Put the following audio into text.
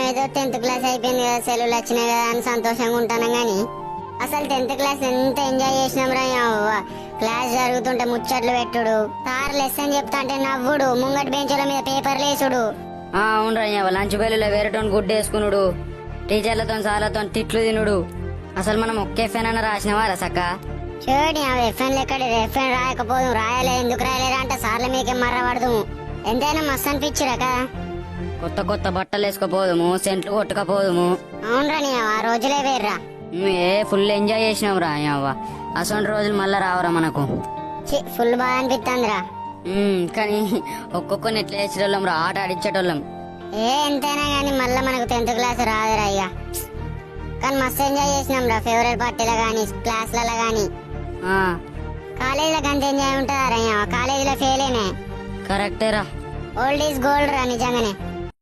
మేమేదో 10th class అయిపోయింది కదా, సెలవులు వచ్చినాయి కదా అని సంతోషంగా ఉంటాను గాని అసలు 10th క్లాస్ ఎంత ఎంజాయ్ చేసినాం రా యవ్వ. క్లాస్ జరుగుతుంటే ముచ్చట్లు పెట్టుడు, సార్ లెసన్ చెప్తా అంటే నవ్వుడు, ముంగటి బెంచుల మీద పేపర్లు వేసుడు. అవును రయ్యవ, లంచ్ బెల్లులో వేరేటోని గుడ్డు వేసుకునుడు, టీచర్లతో సార్లతో తిట్లు తినుడు. అసలు మనం ఒకే ఫెన్ అన్న రాసినవారా సక్క? చూడండి ఆ ఎఫ్ఎన్ ఎక్కడ ఎఫ్ఎన్ రాయకపోదు, రాయలే ఎందుకు రాయలేరా అంటే సార్ల మీకే మర్రపడదు. ఎంతైనా మస్తు అనిపించిరా కదా. కొత్త కొత్త బట్టలు వేసుకోపోదుము, సెంట్లు కొట్టుకపోదుము. అవునరా నీ ఆ రోజులే వేర్రా. ఫుల్ ఎంజాయ్ చేసినాం రా అవ్వ. అసలు రోజులు మళ్ళా రావురా మనకు. ఫుల్ బాగా అనిపిస్తుందిరా. కానీ ఒక్కొక్కరిని ఎట్లా వేసేటోళ్ళం రా, ఆట ఆడించేటోళ్ళం. ఎంతైనా గానీ మళ్ళా మనకు 10th క్లాస్ రాదురా అయ్యా. కానీ మస్తు ఎంజాయ్ చేసినాం రా, ఫేవరెట్ పార్టీలో గానీ క్లాస్లలో గానీ. కాలేజీలో గంత ఎంజాయ్ ఉంటుందా రా, కాలేజీలో ఫెయిల్ అయినా కరెక్టేరా. ఓల్డ్ ఈజ్ గోల్డ్ రా నిజంగానే.